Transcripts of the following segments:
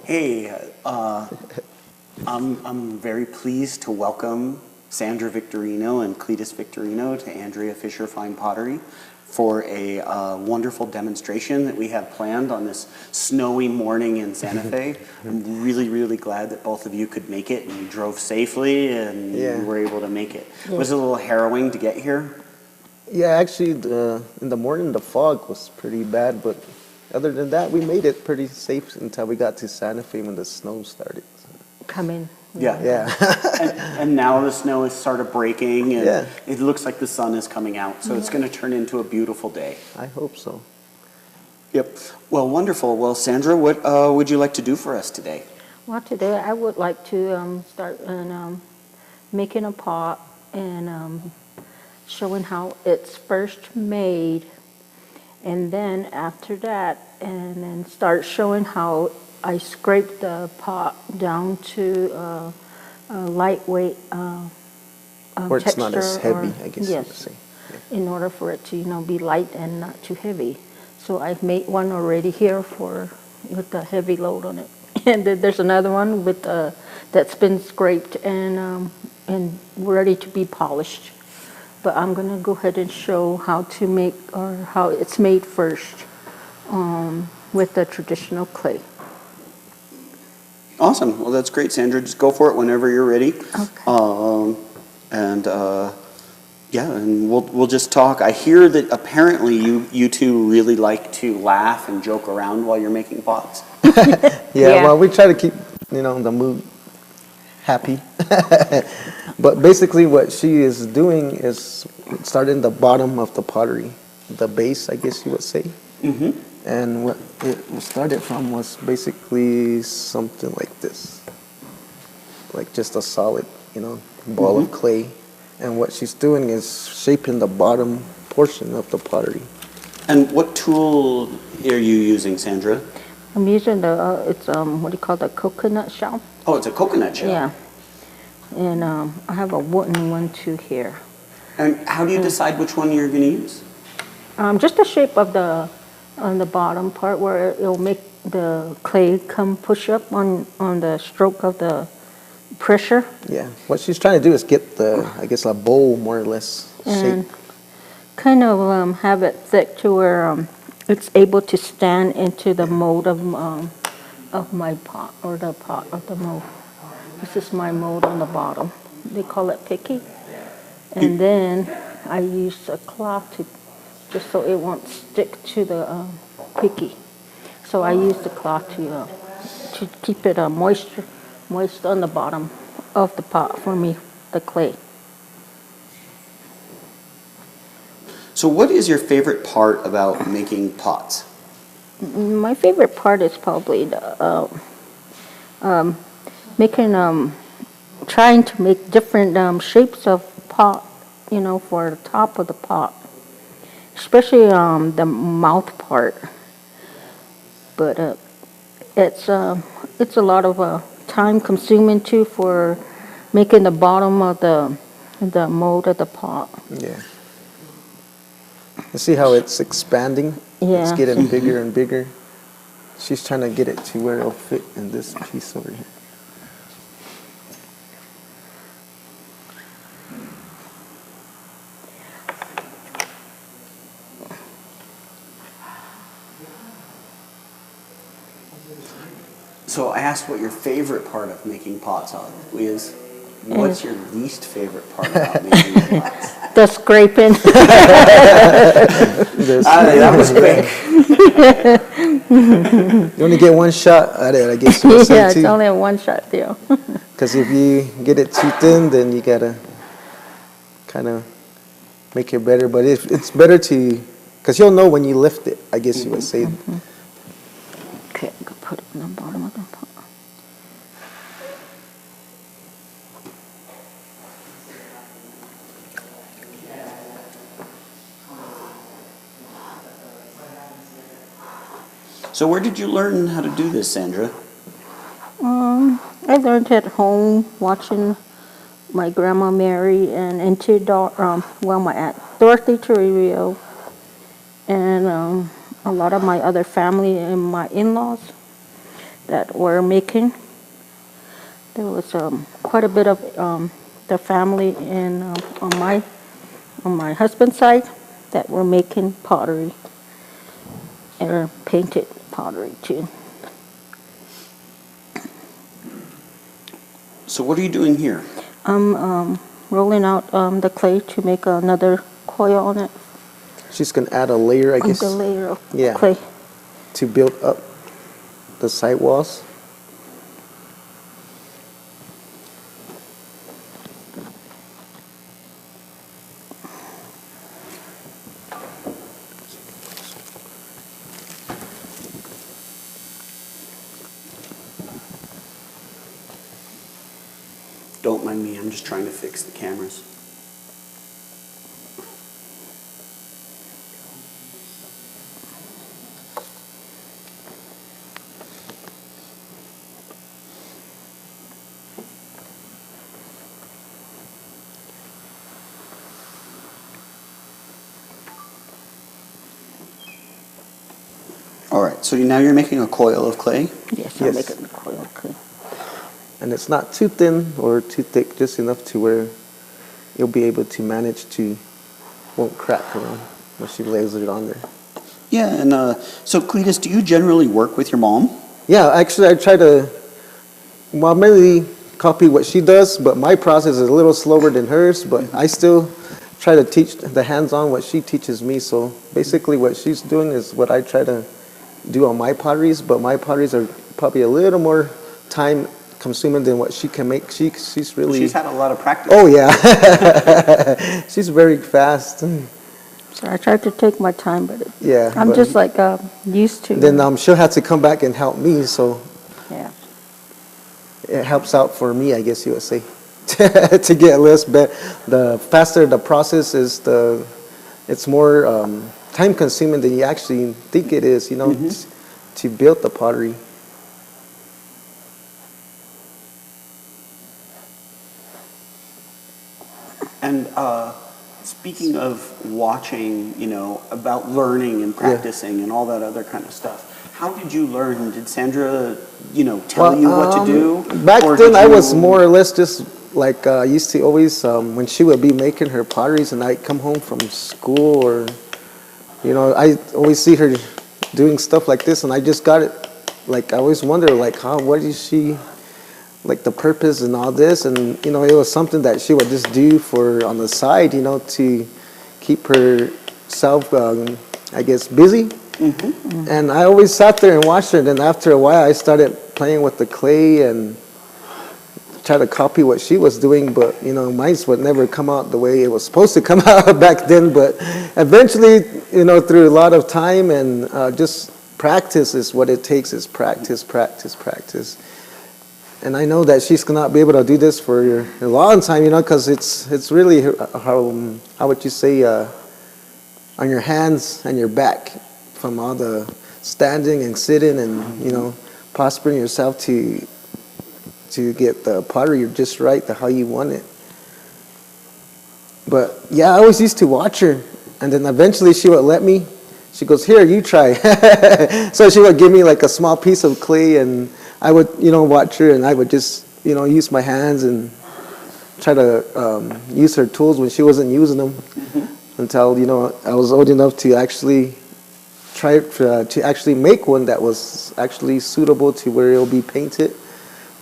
Hey, I'm very pleased to welcome Sandra Victorino and Cletus Victorino to Andrea Fisher Fine Pottery for a wonderful demonstration that we have planned on this snowy morning in Santa Fe. I'm really, really glad that both of you could make it and you drove safely and you were able to make it. Yeah. Was it a little harrowing to get here? Yeah, actually, in the morning the fog was pretty bad, but other than that, we made it pretty safe until we got to Santa Fe when the snow started. Come in. Yeah. Yeah, And now the snow has started breaking and Yeah. it looks like the sun is coming out. So it's going to turn into a beautiful day. I hope so. Yep. Well, wonderful. Well, Sandra, what would you like to do for us today? Well, today I would like to start making a pot and showing how it's first made, and then after that, and then start showing how I scrape the pot down to a lightweight Or it's not as texture, heavy, or- I guess you yes, could say. in order for it to be light and not too heavy. So I've made one already here with the heavy load on it, and then there's another one with that's been scraped and ready to be polished. But I'm gonna go ahead and show how to make, or how it's made first, with the traditional clay. Awesome. Well, that's great, Sandra. Just go for it whenever you're ready. Okay. And we'll just talk. I hear that apparently you two really like to laugh and joke around while you're making pots. Yeah. Well, we try to keep, the mood happy. But basically what she is doing is starting the bottom of the pottery, the base, I guess you would say. Mm-hmm. And what it started from was basically something like this, like just a solid, ball of clay. And what she's doing is shaping the bottom portion of the pottery. And what tool are you using, Sandra? I'm using it's what do you call the coconut shell? Oh, it's a coconut shell. Yeah. And I have a wooden one too here. And how do you decide which one you're going to use? Just the shape of on the bottom part where it'll make the clay come push up on the stroke of the pressure. Yeah, what she's trying to do is get a bowl more or less And shape. kind of have it thick to where it's able to stand into the mold of my pot, or the pot of the mold. This is my mold on the bottom. They call it picky. And then I use a cloth just so it won't stick to the picky. So I use the cloth to keep it moist on the bottom of the pot for me, the clay. So what is your favorite part about making pots? My favorite part is probably the trying to make different shapes of pot, for the top of the pot, especially the mouth part. But it's a lot of time consuming too for making the bottom of the mold of the pot. Yeah. You see how it's expanding? Yeah. It's getting bigger and bigger. She's trying to get it to where it'll fit in this piece over here. So I asked what your favorite part of making pots is. What's your least favorite part about making pots? The scraping. That was quick. You only get one shot at it, I guess you would say Yeah, it's too. only a one-shot deal. Because if you get it too thin, then you gotta kind of make it better. But it's better to, because you'll know when you lift it, I guess you would say. Okay, I'm gonna put it in the bottom of the pot. So where did you learn how to do this, Sandra? I learned at home watching my grandma Mary and my aunt Dorothy Toribio, and a lot of my other family and my in-laws. that were making. There was quite a bit of the family on my husband's side that were making pottery or painted pottery too. So what are you doing here? I'm rolling out the clay to make another coil on it. She's gonna add a layer, I guess, The layer of Yeah. clay. to build up the side walls. Don't mind me, I'm just trying to fix the cameras. All right, so now you're making a coil of clay? Yes, I'm Yes. making the coil of clay. And it's not too thin or too thick, just enough to where you'll be able to manage to, won't crack around when she lays it on there. Yeah, and so Cletus, do you generally work with your mom? Yeah, actually I try to, well, mainly copy what she does, but my process is a little slower than hers, but I still try to teach the hands-on what she teaches me. So basically what she's doing is what I try to do on my potteries, but my potteries are probably a little more time consuming than what she can make. She's really, She's had a lot of practice. oh yeah, she's very fast. So I tried to take my time, but Yeah, I'm but just like used to. then she'll have to come back and help me, so Yeah. it helps out for me, I guess you would say, to get less. But the faster the process is, it's more time consuming than you actually think it is, you know, to build the pottery. And speaking of watching, you know, about learning and practicing and all that other kind of stuff, how did you learn? Did Sandra, you know, tell you what to do? Back Or then, did I was you- more or less just like I used to always when she would be making her potteries, and I'd come home from school, or you know, I always see her doing stuff like this, and I just got it. Like I always wonder, like what is she, like the purpose and all this, and you know, it was something that she would just do for on the side, you know, to keep herself, I guess, busy. And I always sat there and watched her. And then after a while, I started playing with the clay and try to copy what she was doing. But you know, mine would never come out the way it was supposed to come out back then. But eventually, you know, through a lot of time and just practice is what it takes. Is practice, practice, practice. And I know that she's gonna be able to do this for a long time, you know, because it's really how would you say on your hands and your back, from all the standing and sitting and you know, posturing yourself to get the pottery just right, how you want it. But yeah, I always used to watch her, and then eventually she would let me. She goes, "Here, you try." So she would give me like a small piece of clay, and I would, you know, watch her, and I would just, you know, use my hands and try to use her tools when she wasn't using them, until, you know, I was old enough to actually try to actually make one that was actually suitable to where it'll be painted.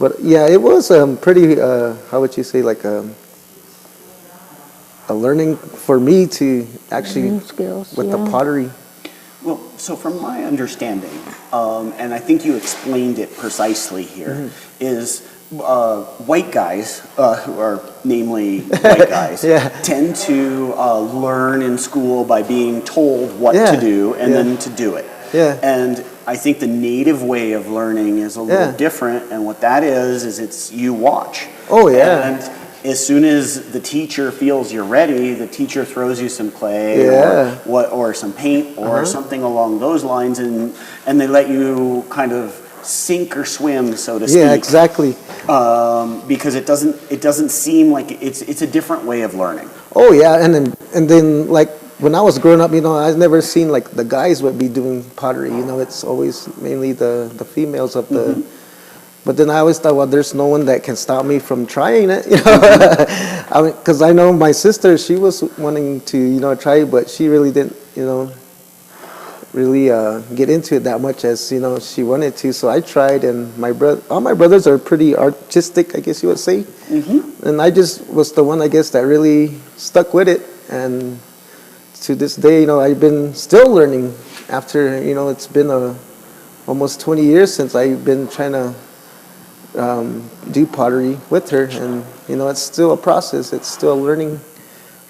But yeah, it was pretty, how would you say, like a learning for me to actually, Learning skills, with the yeah. pottery. Well, so from my understanding, and I think you explained it precisely here, is white guys, who are namely white guys, Yeah. tend to learn in school by being told what Yeah. to do and Yeah. then to do it. Yeah. And I think the native way of learning is a little Yeah. different, and what that is it's you watch. Oh, yeah. And as soon as the teacher feels you're ready, the teacher throws you some clay Yeah. or some paint or something along those lines, and they let you kind of sink or swim, so to speak. Yeah, exactly. Because it doesn't seem like it's a different way of learning. Oh yeah, and then like when I was growing up, you know, I've never seen like the guys would be doing pottery. You know, it's always mainly the females of But then I always thought, well, there's no one that can stop me from trying it, you know. I mean, because I know my sister, she was wanting to, you know, try it, but she really didn't, you know, really get into it that much as, you know, she wanted to. So I tried, and all my brothers are pretty artistic, I guess you would say. And I just was the one, I guess, that really stuck with it. And to this day, you know, I've been still learning after, you know, it's been almost 20 years since I've been trying to do pottery with her. And, you know, it's still a process. It's still a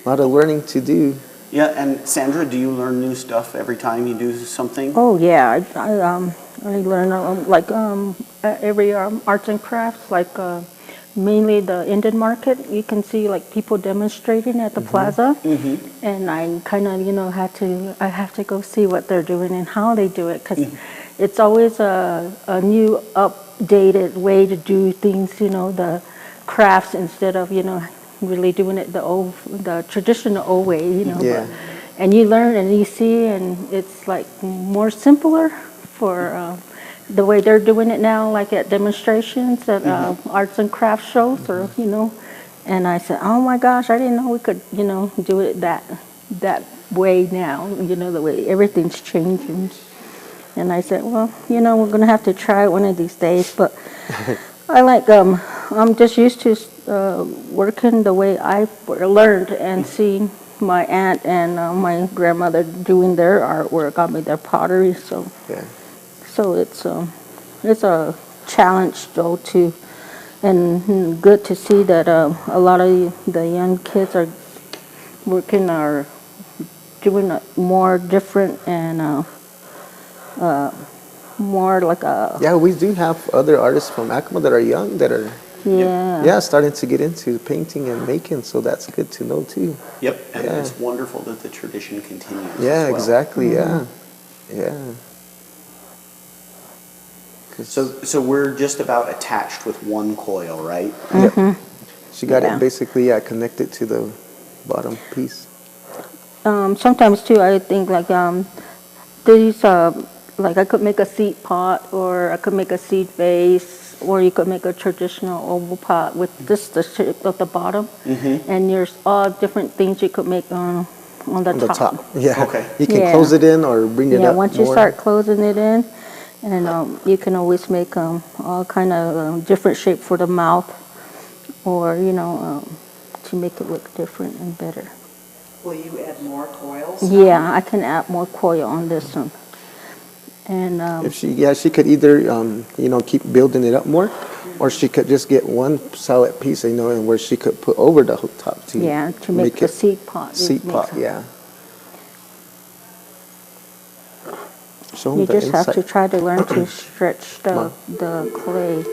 lot of learning to do. Yeah, and Sandra, do you learn new stuff every time you do something? Oh yeah, I learn like every arts and crafts, like mainly the Indian market. You can see like people demonstrating at the plaza, and I kind of, you know, I have to go see what they're doing and how they do it, because it's always a new updated way to do things, you know, the crafts, instead of, you know, really doing it the traditional old way, you know. Yeah. And you learn and you see, and it's like more simpler for the way they're doing it now, like at demonstrations at arts and crafts shows, or, you know. And I said, oh my gosh, I didn't know we could, you know, do it that way now, you know, the way everything's changing. And I said, well, you know, we're gonna have to try it one of these days. But I like I'm just used to working the way I learned, and seeing my aunt and my grandmother doing their artwork. I mean, their pottery. So Yeah. so it's a challenge though too, and good to see that a lot of the young kids are doing it more different, and more like a Yeah, we do have other artists from Acoma that are young that are starting to get into painting and making, so that's good to know too. Yep, and Yeah. it's wonderful that the tradition continues. Yeah, as well. exactly. Yeah, yeah. So we're just about attached with one coil, right? Yep. She got Yeah. it basically connected to the bottom piece. sometimes too, I think like these like I could make a seed pot, or I could make a seed vase, or you could make a traditional oval pot with just the shape of the bottom, and there's all different things you could make on the On the top. Yeah. Okay. You can Yeah. close it in or bring it Yeah, up once you more. start closing it in, and you can always make all kind of different shape for the mouth, or, you know, to make it look different and better. Will you add more coils? Yeah, I can add more coil on this one. And If she could either you know, keep building it up more, or she could just get one solid piece, you know, and where she could put over the top to yeah, to make the it seed pot. seed pot. Yeah. Show 'em You the just have to inside. try to learn to stretch Come the clay.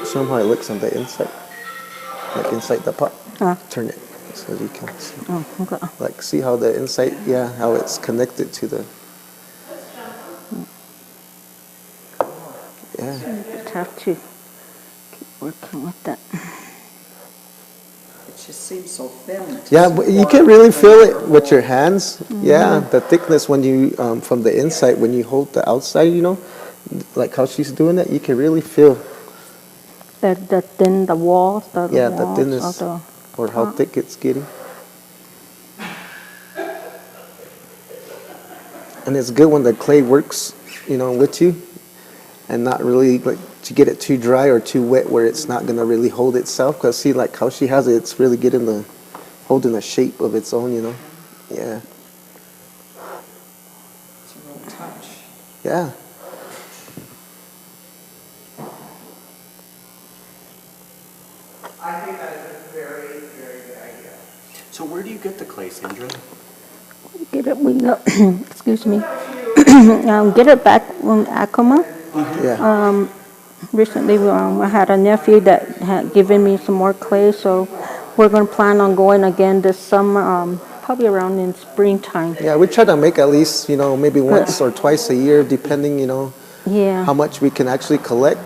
Show 'em how it looks on the inside, like inside the pot. Huh. Turn it so you can see. Oh, okay. Like, see how the inside, how it's connected to the. Yeah. You just have to keep working with that. It just seems so thin. to Yeah, but you support can really the feel it coil. with your hands. Yeah, the thickness when you from the inside, when you hold the outside, you know, like how she's doing it, you can really feel The thin, the walls, the the walls thinness of the or how pot. thick it's getting. And it's good when the clay works, you know, with you, and not really like to get it too dry or too wet where it's not gonna really hold itself. Cause see, like how she has it, it's really holding a shape of its own, you know. Yeah, It's a real touch. yeah. I think that is a very, very good idea. So where do you get the clay, Sandra? Get it, excuse me, get it back from Acoma. Yeah. Recently, I had a nephew that had given me some more clay, so we're going to plan on going again this summer, probably around in springtime. Yeah, we try to make at least, you know, maybe once or twice a year, depending, you know, Yeah. how much we can actually collect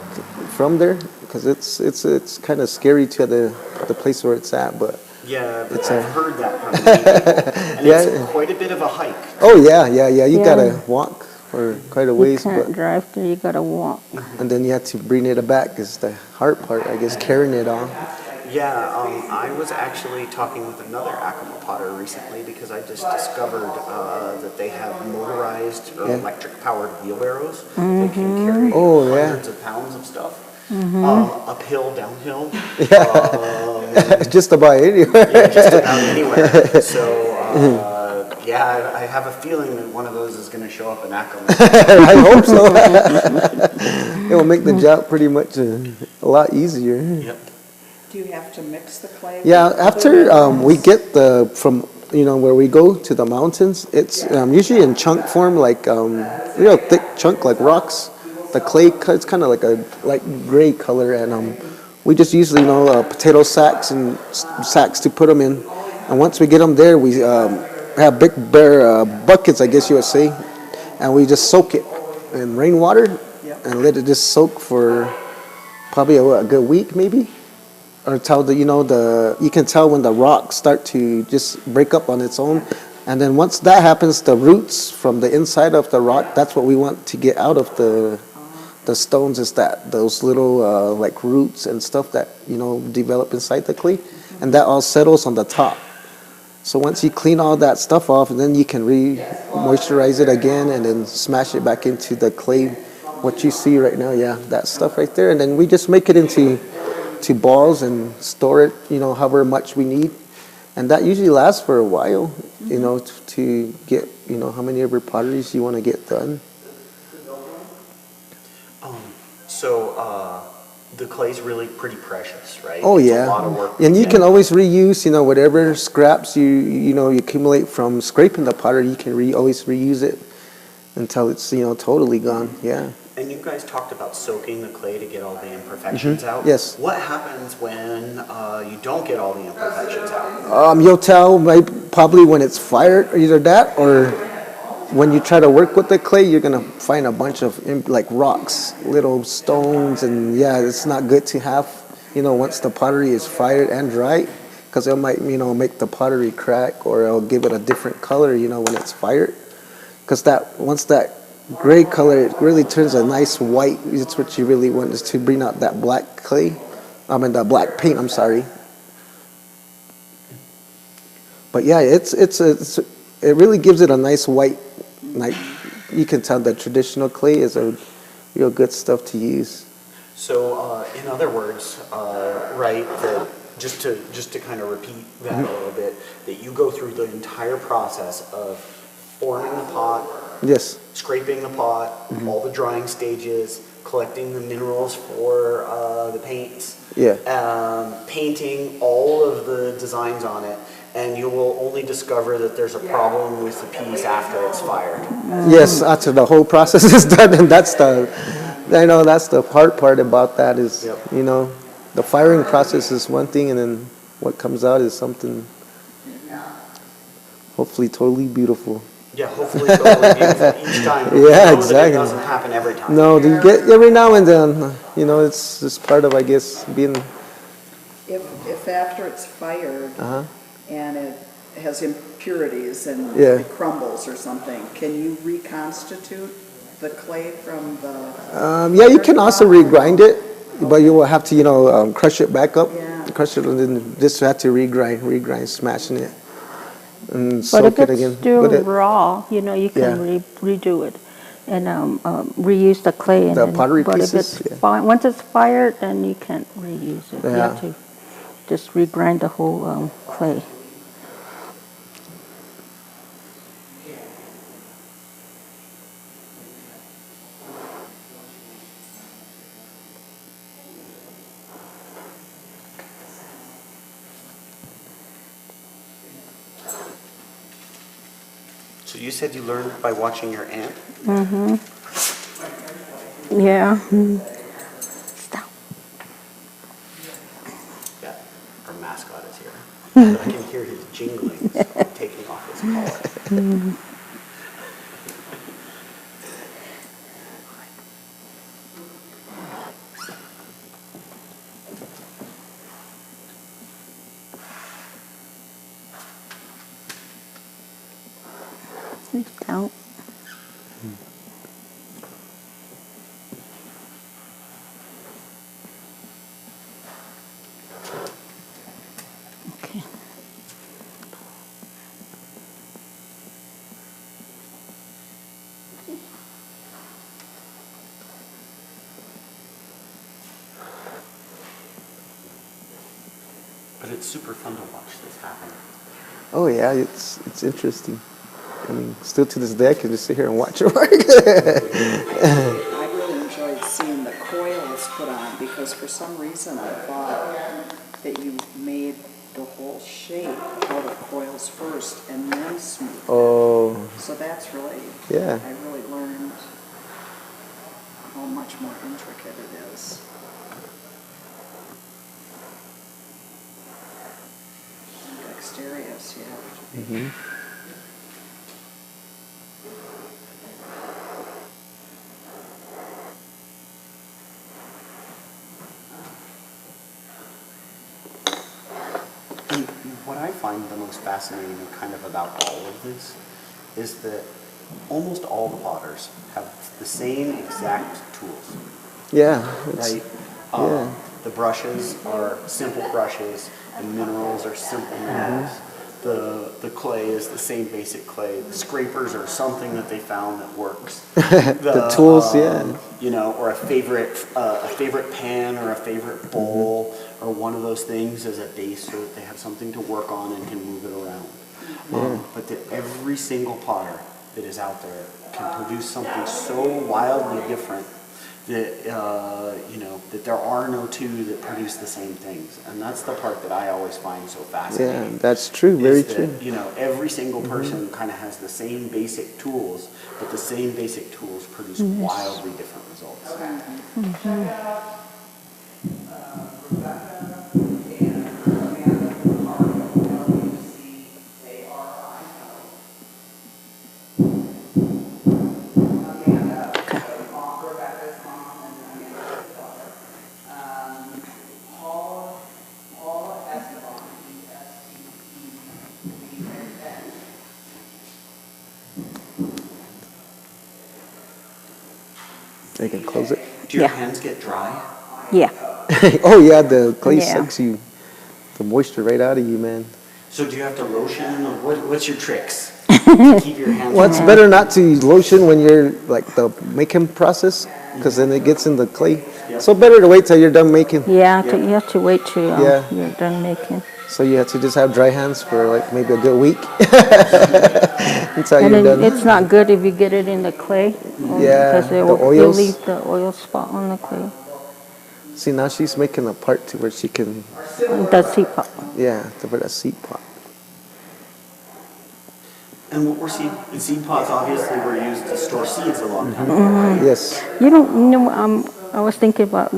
from there. Because it's kind of scary to the place where it's at, but Yeah, It's I've a- heard that from many people. And Yeah. it's quite a bit of a hike. oh yeah, you Yeah. gotta walk for quite a You ways, can't but drive there, you gotta walk. and then you have to bring it back is the hard part, I guess, carrying it on. Yeah, I was actually talking with another Acoma potter recently because I just discovered that they have motorized or Yeah. electric-powered wheelbarrows that can carry Oh, yeah. hundreds of pounds of stuff, uphill, downhill, Just about anywhere. yeah, just about anywhere. So, yeah, I have a feeling that one of those is going to show up in Acoma. I hope so. It will make the job pretty much a lot easier. Yep. Do you have to mix the clay? with Yeah, other after we minerals? get from where we go to the mountains, it's usually in chunk form, like real thick chunk, like rocks. The clay it's kind of like a light gray color, and we just use potato sacks and sacks to put them in. And once we get them there, we have big bare buckets, I guess you would say, and we just soak it in rainwater Yep. and let it just soak for probably a good week, maybe. Or tell you can tell when the rocks start to just break up on its own, and then once that happens, the roots from the inside of the rock, that's what we want to get out of the stones, is those little like roots and stuff that develop inside the clay, and that all settles on the top. So once you clean all that stuff off, then you can moisturize it again and then smash it back into the clay. What you see right now, yeah, that stuff right there, and then we just make it into balls and store it, however much we need, and that usually lasts for a while, to get, how many of your potteries you want to get done. So, the clay's really pretty precious, right? Oh It's yeah, a lot of work. and you can always reuse, whatever scraps you accumulate from scraping the pottery, you can always reuse it until it's totally gone. Yeah. And you guys talked about soaking the clay to get all the imperfections out. Yes. What happens when you don't get all the imperfections out? You'll tell probably when it's fired, either that or when you try to work with the clay, you're gonna find a bunch of like rocks, little stones, and yeah, it's not good to have. Once the pottery is fired and dry, because it might make the pottery crack, or it'll give it a different color. When it's fired, because once that gray color, it really turns a nice white. It's what you really want, is to bring out that black clay. The black paint. I'm sorry. But yeah, it really gives it a nice white. Like you can tell the traditional clay is a real good stuff to use. So, in other words, right, that just to kind of repeat that a little bit, that you go through the entire process of forming the pot, Yes. scraping the pot, all the drying stages, collecting the minerals for the paints, Yeah. painting all of the designs on it, and you will only discover that there's a problem with the piece after it's fired. Yes, after the whole process is done, and that's the hard part about that is, Yep. the firing process is one thing, and then what comes out is something hopefully totally beautiful. Yeah, hopefully totally beautiful each time. but Yeah, we know that exactly. It doesn't happen every time. No, you get every now and then, it's just part of, I guess, being, If after it's fired and it has impurities and Yeah. it crumbles or something, can you reconstitute the clay from the? yeah, you can also regrind it, but you will have to, crush it back up. Yeah. Crush it, and then just have to regrind, smashing it, and But soak if it it's again. still But raw, you can redo it and reuse the clay. And The then- pottery but pieces, if it's yeah. once it's fired, then you can't reuse it. You Yeah. have to just regrind the whole clay. So you said you learned by watching your aunt? Yeah. Stop. Yeah, our mascot is here. I can hear his jingling, so I'm taking off his collar. Down. it's super fun to watch this happen. Oh yeah, it's interesting. I mean, still to this day, I can just sit here and watch it work. I really enjoyed seeing the coils put on because for some reason I thought that you made the whole shape out of coils first and then smooth. Oh, So that's really, yeah. I really learned how much more intricate it is. Dexterous, yeah. And what I find the most fascinating kind of about all of this is that almost all the potters have the same exact tools, Yeah. It's, right? yeah. The brushes are simple brushes, the minerals are simple minerals. The clay is the same basic clay. The scrapers are something that they found that works. The tools, yeah. You know, or a favorite pan or a favorite bowl or one of those things as a base so that they have something to work on and can move it around. But that every single potter that is out there can produce something so wildly different that you know that there are no two that produce the same things, and that's the part that I always find so fascinating. Yeah, that's true. Very is that, true. you know, every single person kind of has the same basic tools, but the same basic tools produce wildly different results. I can close it. Do your Yeah. hands get dry? Yeah. Oh yeah, the clay Yeah. sucks you, the moisture right out of you, man. So do you have to lotion, or what's your tricks to keep your hands Well, it's dry? better not to use lotion when you're like the making process, because then it gets in the clay. So better to wait till you're done making. Yeah, you have to wait till Yeah. you're done making. So you have to just have dry hands for like maybe a good week until And you're then done. it's not good if you get it in the clay. Yeah, Because the you'll oils. leave the oil spot on the clay. See, now she's making a part to where she can, The teapot. yeah, to put a seed pot. And what we're seeing, the seed pods obviously were used to store seeds a long time ago, right? Yes. You don't know, I was thinking about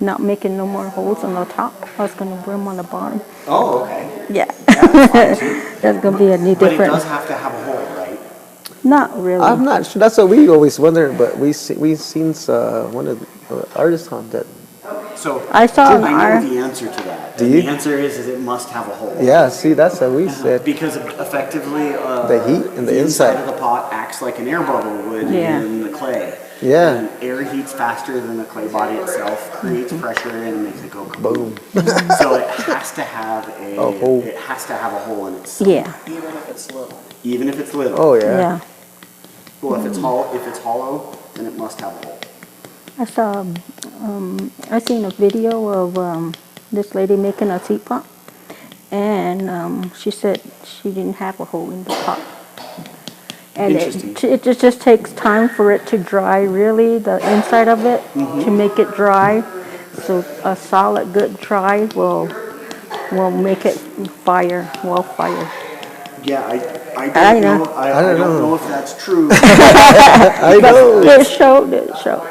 not making no more holes on the top. I was going to put them on the bottom. Oh, okay. Yeah. That's fine too. That's going to be a new But it does different. have to have a hole, right? Not really. I'm not sure. That's what we always wonder, but we seen one of the artists on that. So I saw an I art- know the answer to that. Do And you? The answer is it must have a hole. Yeah, see, that's what we said. Because effectively, The heat and the inside. of the pot acts like an air bubble would Yeah. in the clay. Yeah. And air heats faster than the clay body itself, creates pressure and makes it go kaboom. Boom. So it has to have A hole. It has to have a hole in it, Yeah. Even if it's little. even if it's little. Oh yeah. Yeah. Well, if it's hollow, then it must have a hole. I saw, I seen a video of this lady making a teapot, and she said she didn't have a hole in the pot. And Interesting. it just takes time for it to dry, really, the inside of it, to make it dry. So a solid, good dry will make it fire. Yeah, I I don't know. know. I don't know if that's true. I know. It showed.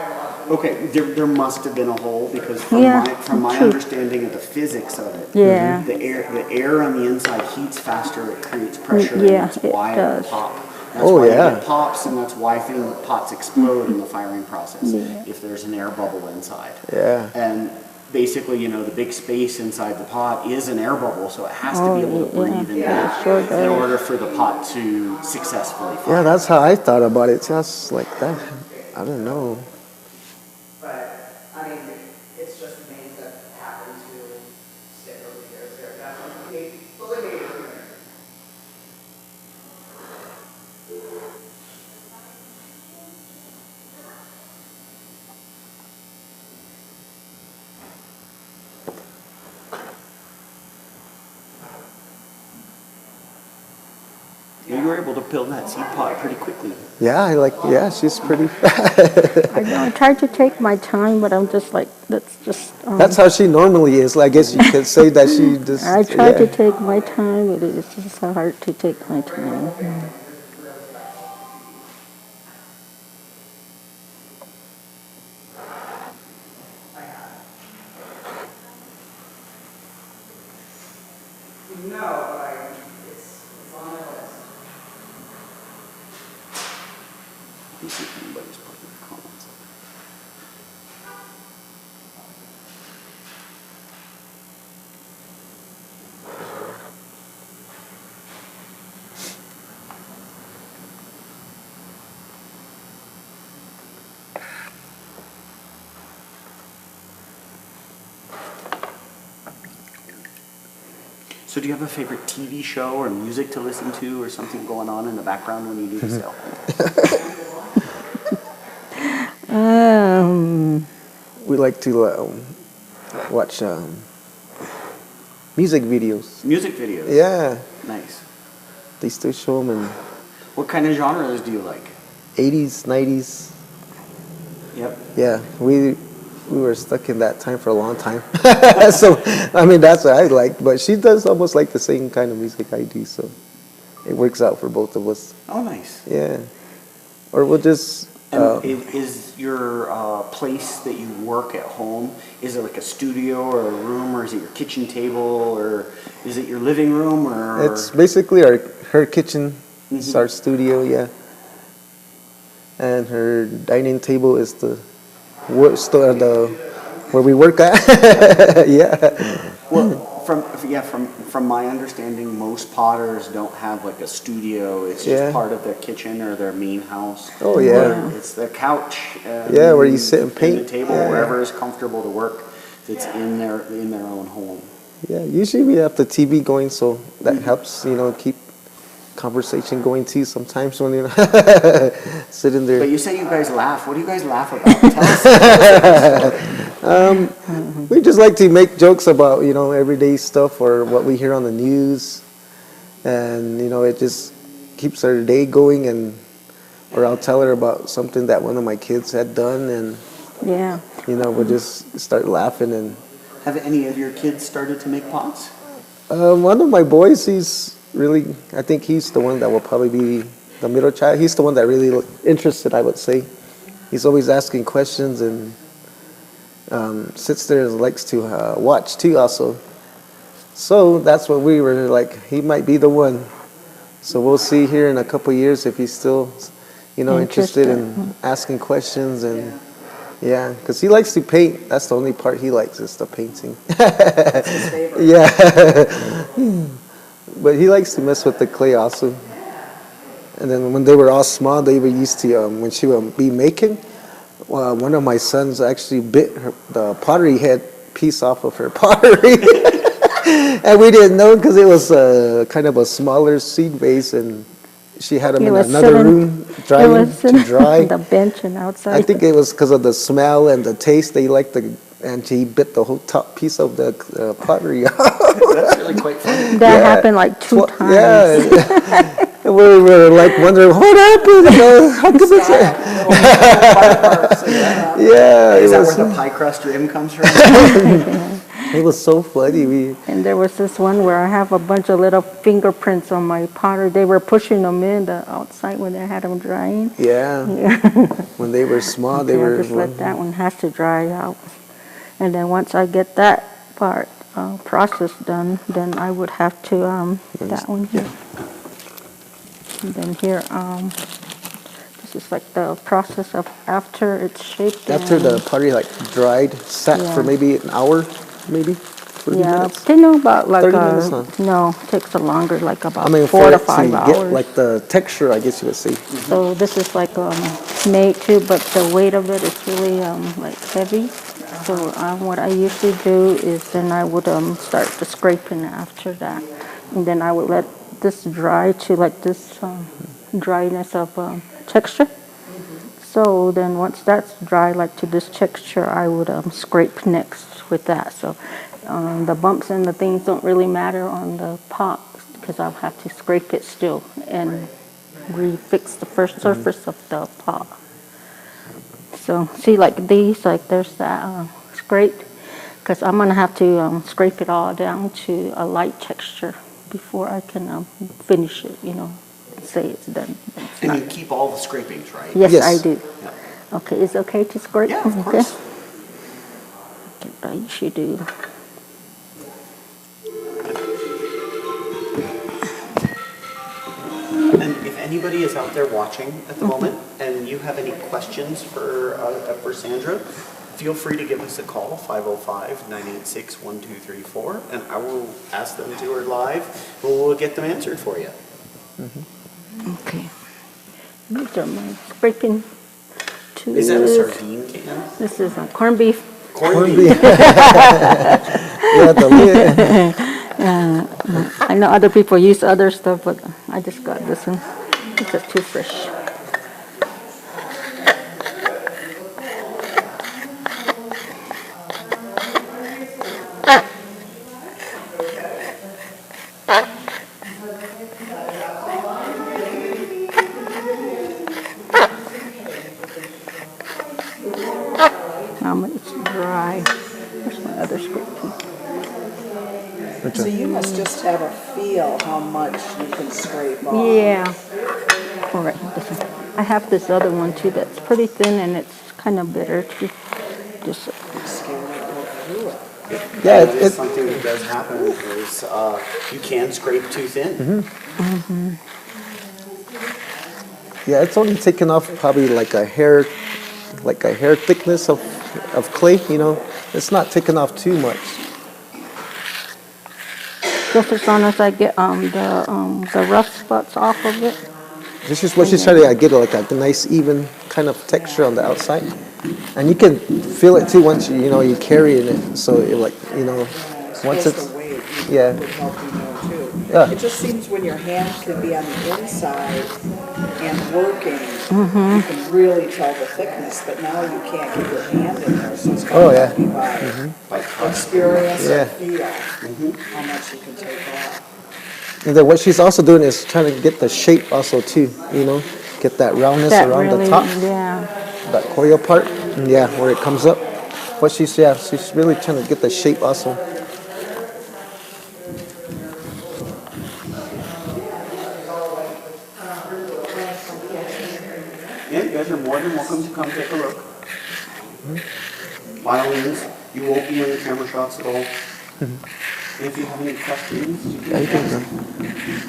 Okay, there must have been a hole because from Yeah, my true. understanding of the physics of it, Yeah. the air on the inside heats faster, it creates pressure, Yeah, and that's it why does. it pop. That's Oh, why yeah. it pops, and that's why pots explode in the firing process Yeah. if there's an air bubble inside. Yeah. And basically, you know, the big space inside the pot is an air bubble, so it has to be able to breathe in yeah, that it sure in does. order for the pot to successfully fire. Yeah, that's how I thought about it. Just like that. I don't know. But, I mean, it's just things that happen to stick over the years. They're definitely eliminated from there. you were able to build that seed pot pretty quickly. Yeah, she's pretty. I know, I tried to take my time, but I'm just like, that's just. That's how she normally is. I guess you could say that she just. I tried to yeah. take my time, but it's just hard to take my time. No, but it's on my list. Let me see if anybody's putting comments. So do you have a favorite TV show or music to listen to or something going on in the background when you do the sale? We like to watch music videos. Music videos? Yeah, Nice. they still show them in What kind of genres do you like? 80s, 90s. Yep. Yeah, we were stuck in that time for a long time. So, I mean, that's what I like. But she does almost like the same kind of music I do, so it works out for both of us. Oh, nice. Yeah. Or we'll just. And is your place that you work at home, is it like a studio or a room, or is it your kitchen table, or is it your living room, or? It's basically her kitchen. It's our studio, yeah. And her dining table is the where we work at. Yeah. Well, from my understanding, most potters don't have like a studio. It's just Yeah. part of their kitchen or their main house. Oh, yeah. Where it's their couch. Yeah, where you sit and the paint. table, Yeah. wherever is comfortable to work. It's in their own home. Yeah, usually we have the TV going, so that helps, keep conversation going too sometimes when you're sitting there. But you say you guys laugh. What do you guys laugh about? Tell us. We just like to make jokes about, everyday stuff or what we hear on the news. And, it just keeps our day going, or I'll tell her about something that one of my kids had done, and, Yeah. we'll just start laughing. And Have any of your kids started to make pots? one of my boys, I think he's the one that will probably be the middle child. He's the one that really interested, I would say. He's always asking questions and sits there and likes to watch too also. So that's what we were like, he might be the one. So we'll see here in a couple of years if he's still, interested in asking questions. And yeah, because he likes to paint. That's the only part he likes, is the painting. That's his favorite. Yeah. But he likes to mess with the clay also. And then when they were all small, they were used to, when she would be making, one of my sons actually bit the pottery head piece off of her pottery. And we didn't know because it was kind of a smaller seed vase, and she had him in another room drying to dry. The bench and outside. I think it was because of the smell and the taste. They liked and she bit the whole top piece of the pottery off. That's really quite funny. That happened like two times. Yeah. And we were like wondering, what happened? How come it's yeah, Is it that was, where the pie crust rim comes from? it was so funny. And there was this one where I have a bunch of little fingerprints on my pottery. They were pushing them in the outside when they had them drying. Yeah. When they were small, they Okay, were. I'll just let that one has to dry out. And then once I get that part process done, then I would have to, that one here. And then here, this is like the process of after it's shaped. After the pottery dried, sat for Yeah. maybe an hour, maybe 30 Yeah, minutes. they know about like 30 minutes, huh? no, takes a longer, like about I mean, 4 for to it 5 to hours. get like the texture, I guess you would say. So this is like made too, but the weight of it is really like heavy. So what I usually do is then I would start the scraping after that, and then I would let this dry to like this dryness of texture. So then once that's dry, like to this texture, I would scrape next with that. So the bumps and the things don't really matter on the pot because I'll have to scrape it still and refix the first surface of the pot. So see, like these, like there's that scrape, because I'm gonna have to scrape it all down to a light texture before I can finish it, you know, say it's done. But it's And not. you keep all the scrapings, right? Yes, Yes. I do. Yeah. Okay, is it okay to scrape? Yeah, of Okay. course. Okay, I usually do. And if anybody is out there watching at the moment and you have any questions for Sandra, feel free to give us a call, 505-986-1234, and I will ask them to her live, and we'll get them answered for you. Okay. These are my scraping tools. Is that a sardine can? This is corned beef. Corned beef. Yeah, the lid. I know other people use other stuff, but I just got this one. It's just too fresh. It's dry. Where's my other scraping? So you must just have a feel how much you can scrape off. Yeah. All right. This one. I have this other one too that's pretty thin and it's kind of bitter too. Just I'm scared to go through it. Yeah, That is something that does happen is you can scrape too thin. yeah, it's only taken off probably like a hair thickness of clay, you know. It's not taken off too much. just as long as I get the rough spots off of it. This is what she's trying to get, like a nice even kind of texture on the outside, and you can feel it too once you carry it. So it once Just it's the weight yeah. would help you know too. Yeah. It just seems when your hand can be on the inside and working, you can really tell the thickness, but now you can't get your hand in there, so it's Oh, going yeah. to be by experience Yeah. and feel how much you can take off. And then what she's also doing is trying to get the shape also too, get that roundness around the top, yeah. that coil part, and yeah, where it comes up. What she's really trying to get the shape also. Yeah, you guys are more than welcome to come take a look. By all means, you won't be in the camera shots at all. If you have any questions, you Yeah, you can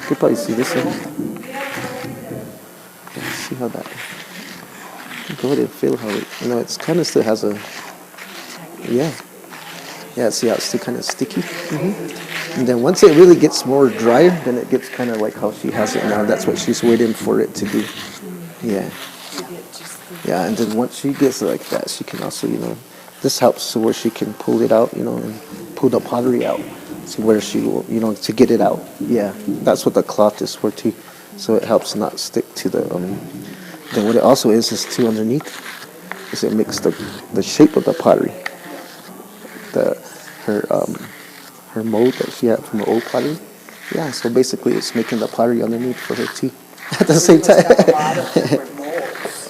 can probably see this one. Yeah, see how that. Go ahead and feel how it. It's kind of still has a. Yeah. Yeah. See how it's still kind of sticky. And then once it really gets more dry, then it gets kind of like how she has it now. That's what she's waiting for it to do. Yeah. Yeah, and then once she gets it like that, she can also, this helps to where she can pull it out, and pull the pottery out. So where she will, to get it out. Yeah, that's what the cloth is for too. So it helps not stick to the, then what it also is too underneath, is it makes the shape of the pottery. Her mold that she had from her old pottery. Yeah, so basically it's making the pottery underneath for her too. At the same time. It's got a lot of different molds.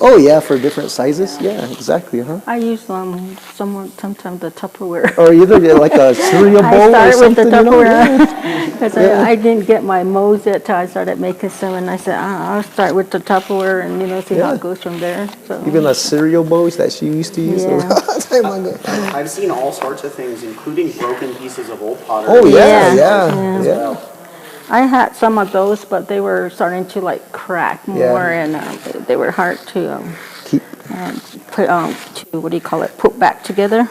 Oh yeah, for different sizes. Yeah, exactly. I use sometimes the Tupperware. Or either like a cereal bowl I or started with the something. Tupperware because I didn't get my molds yet till I started making some, and I said I'll start with the Tupperware and see how Yeah. it goes from there. So Even the cereal bowls that she used to use a Yeah. long time ago. I've seen all sorts of things, including broken pieces of old pottery. Oh Yeah. yeah. Yeah. I had some of those, but they were starting to crack more, and they were hard to Keep. put put back together.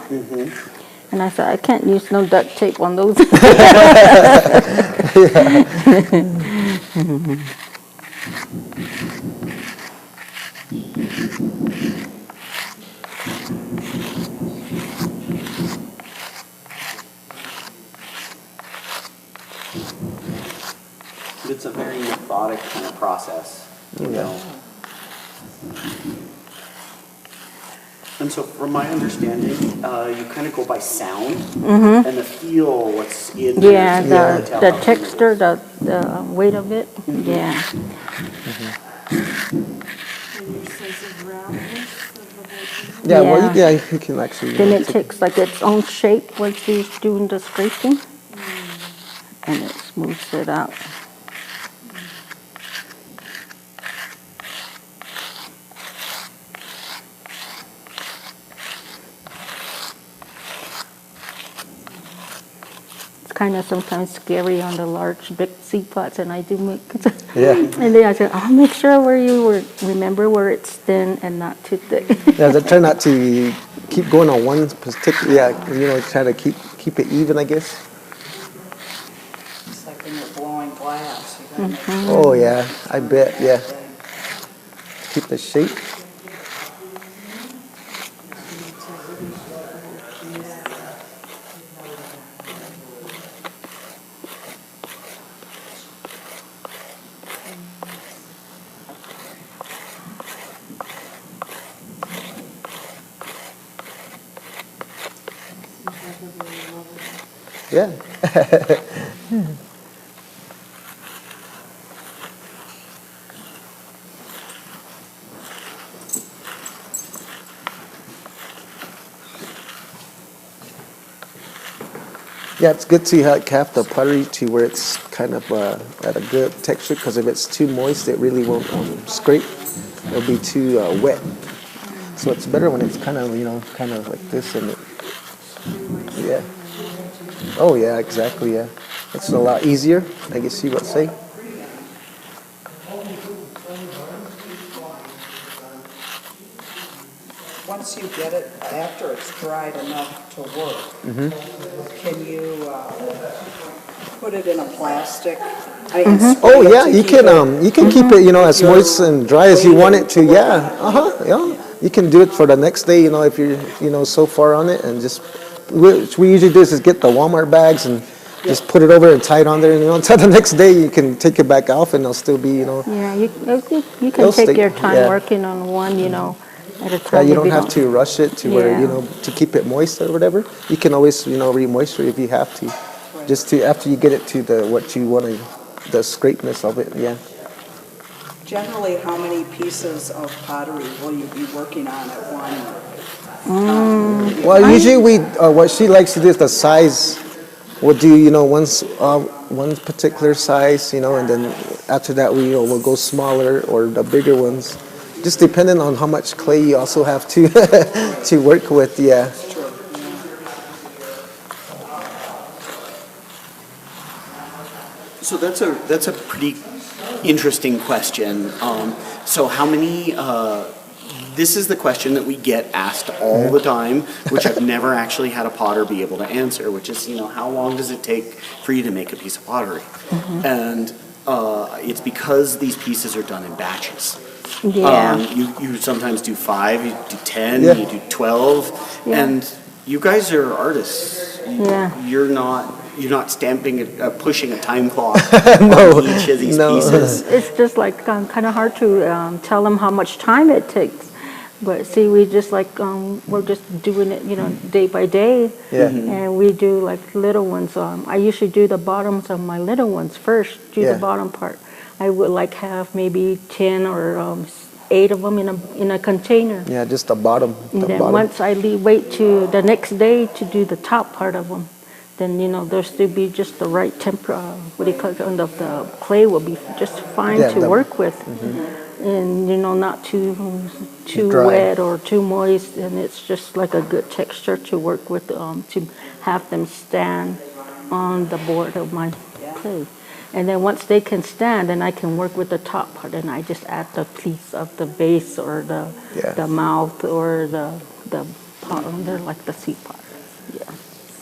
And I said I can't use no duct tape on those. It's a very methodic kind of process. You know. And so from my understanding, you kind of go by sound and the feel, what's in there. Yeah, to be able to the tell the how texture, the weight of it, yeah. Yeah, well, Yeah. you can actually. Then it takes like its own shape once he's doing the scraping. And it smooths it out. It's kind of sometimes scary on the large, big seed plots, and I do make. Yeah. And then I said, I'll make sure remember where it's thin and not too thick. Yeah, I try not to keep going on one particular. Yeah, try to keep it even, I guess. It's like when you're blowing glass, you gotta make Oh yeah, I bet. Yeah, keep the shape. Yeah. Yeah, it's good to have the pottery to where it's kind of at a good texture, because if it's too moist, it really won't scrape. It'll be too wet. So it's better when it's kind of like this, and yeah. Oh yeah, exactly. Yeah, it's a lot easier, I guess you would say. Once you get it, after it's dried enough to work, can you put it in a plastic? Oh yeah, you can keep it as moist and dry as you want it to. Yeah, yeah. You can do it for the next day. If you're so far on it, and just what we usually do is get the Walmart bags and just put it over and tie it on there, and until the next day you can take it back off, and it'll still be Yeah, you can It'll take stay- your time yeah. working on one, at a Yeah, time. you if don't have to rush it to where Yeah. to keep it moist or whatever. You can always re-moisture if you have to, just to after you get it to what you want the scrapeness of it. Yeah. Generally, how many pieces of pottery will you be working on at one? Well, usually what she likes to do is the size. We'll do one particular size, and then after that we'll go smaller or the bigger ones, just depending on how much clay you also have to to work with. Yeah. So that's a pretty interesting question. So how many? This is the question that we get asked all the time, which I've never actually had a potter be able to answer. Which is, how long does it take for you to make a piece of pottery? And it's because these pieces are done in batches. Yeah. You sometimes do 5, you do 10, Yeah. you do 12, Yeah. and you guys are artists. Yeah. You're not pushing a time clock on each of these No. pieces. It's just like kind of hard to tell them how much time it takes. But see, we just we're just doing it, day by day. Yeah. And we do like little ones. I usually do the bottoms of my little ones first, do Yeah. the bottom part. I would have maybe 10 or 8 of them in a container. Yeah, just the bottom. And The then bottom. once I wait to the next day to do the top part of them, then there'll still be just the right and the clay will be just fine Yeah, to work with, and not too Dry. wet or too moist, and it's just like a good texture to work with to have them stand on the board of my clay. And then once they can stand, then I can work with the top part, and I just add the piece of the base or Yeah. the mouth or the pot under, like the seed pot. Yeah.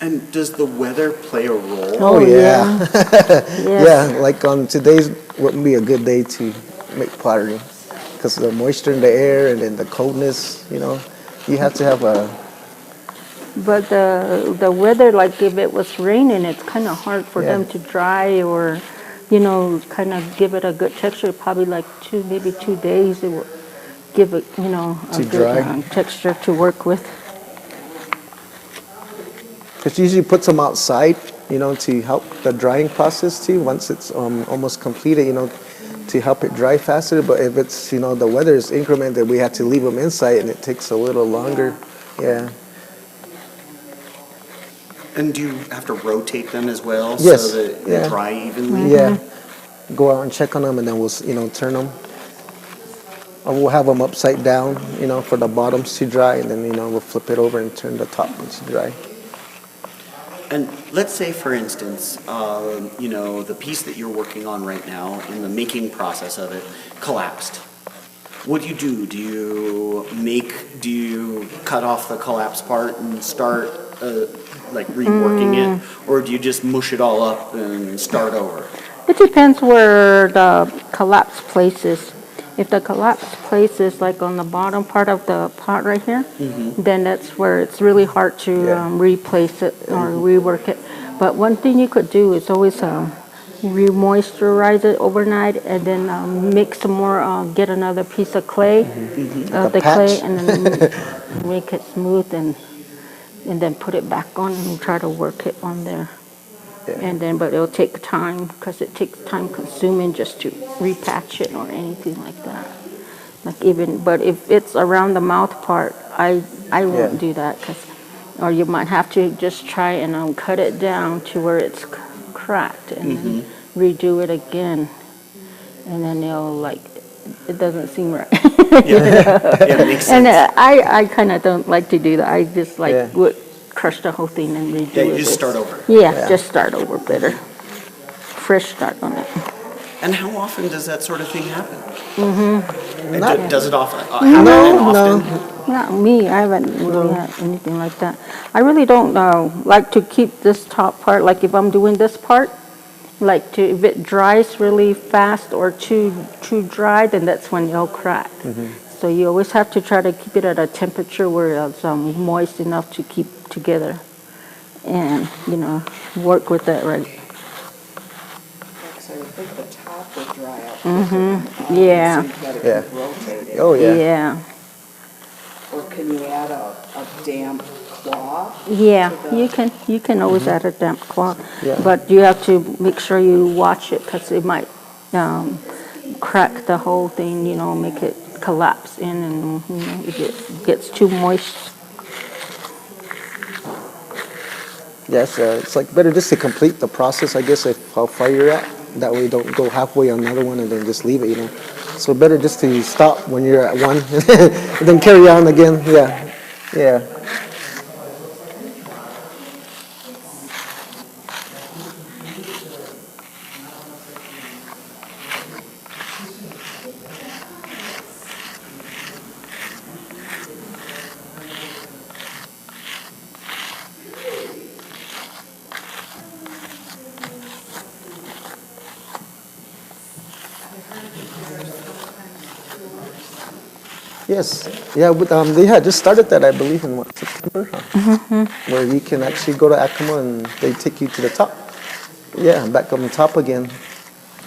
And does the weather play a role? Oh, yeah. Yes. Yeah, like on today's wouldn't be a good day to make pottery, because of the moisture in the air and then the coldness. You have to have a. But the weather, like if it was raining, it's kind of hard for Yeah. them to dry or, kind of give it a good texture. Probably like maybe 2 days give it, you know, a To good dry. texture to work with. Because usually puts them outside, you know, to help the drying process too. Once it's almost completed, you know, to help it dry faster. But if it's, you know, the weather is incremented, we have to leave them inside, and it takes a little longer. Yeah. And do you have to rotate them as well? Yes, So that they yeah. dry evenly? Yeah. Go out and check on them, and then we'll, you know, turn them. Or we'll have them upside down, you know, for the bottoms to dry, and then, you know, we'll flip it over and turn the top to dry. And let's say, for instance, you know, the piece that you're working on right now in the making process of it collapsed. What do? Do you cut off the collapsed part and start like reworking it? Or do you just mush it all up and start over? It depends where the collapsed place is. If the collapsed place is like on the bottom part of the pot right here, then that's where it's really hard to Yeah. replace it or rework it. But one thing you could do is always re-moisturize it overnight and then mix some more, get another piece of clay, Like a the clay, patch. and then make it smooth and then put it back on and try to work it on there. Yeah. And then, but it'll take time because it takes time consuming just to repatch it or anything like that. Like even, but if it's around the mouth part, I won't Yeah. do that or you might have to just try and cut it down to where it's cracked and then redo it again. And then it'll like, it doesn't seem right. Yeah, it makes And sense. I kind of don't like to do that. I just like Yeah. would crush the whole thing and redo Yeah, it. you just start over. Yeah, Yeah. just start over better. Fresh start on it. And how often does that sort of thing happen? Not- Does it often happen often? Not me. I haven't really had anything like that. I really don't like to keep this top part. Like if I'm doing this part, like if it dries really fast or too dry, then that's when it'll crack. So you always have to try to keep it at a temperature where it's moist enough to keep together, and you know, work with that right. So I would think the top would dry out quicker. Yeah. So you've got to Yeah. keep rotating. Oh, yeah. Yeah. Or can you add a damp cloth? Yeah, to the- you can always add a damp cloth, Yeah. but you have to make sure you watch it because it might crack the whole thing. You know, make it collapse in, and you know, if it gets too moist. Yes, it's like better just to complete the process, I guess, if how far you're at. That way you don't go halfway on another one and then just leave it, you know. So better just to stop when you're at one and then carry on again. Yeah, yeah. Yes, yeah, but they had just started that, I believe, in what, September, huh? Where you can actually go to Acoma and they take you to the top. Yeah, back on the top again.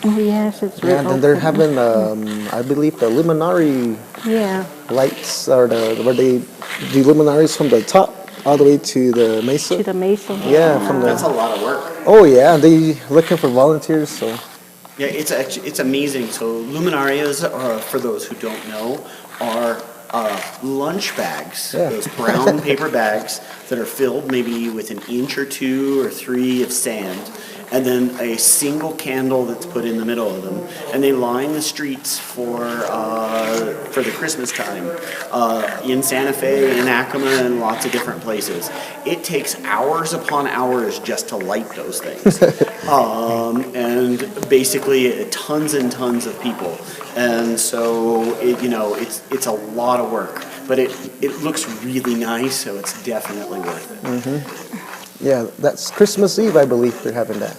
Oh yes, it's Yeah, and then they're having, I believe, the luminary yeah. lights, or where they do luminaries from the top all the way to the mesa. To the mesa. Yeah, from That's a the. lot of work. Oh yeah, they looking for volunteers. So Yeah, it's amazing. So luminarias, for those who don't know, are lunch bags. Yeah. Those brown paper bags that are filled maybe with an inch or 2 or 3 of sand, and then a single candle that's put in the middle of them, and they line the streets for the Christmas time in Santa Fe, in Acoma, and lots of different places. It takes hours upon hours just to light those things, and basically tons and tons of people, and so it's a lot of work, but it looks really nice, so it's definitely worth it. yeah, that's Christmas Eve, I believe they're having that.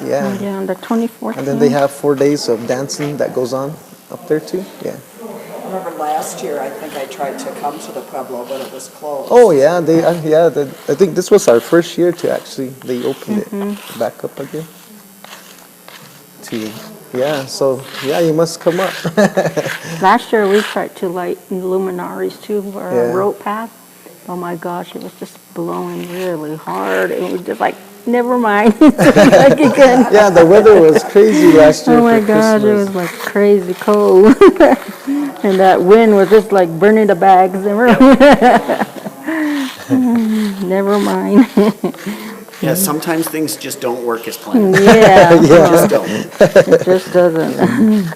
Yeah, Yeah, on the 24th. and then they have 4 days of dancing that goes on up there too. Yeah. I remember last year, I think I tried to come to the Pueblo, but it was closed. Oh yeah, I think this was our first year to actually they opened it back up again. To Yeah, so yeah, you must come up. Last year, we tried to light luminaries too for our Yeah. road path. Oh my gosh, it was just blowing really hard. It was just like, never mind. Like again. Yeah, the weather was crazy last year Oh my for gosh, it Christmas. was like crazy cold. And that wind was just like burning the bags. Never mind. Yeah, sometimes things just don't work as planned. Yeah, They just don't. it just doesn't.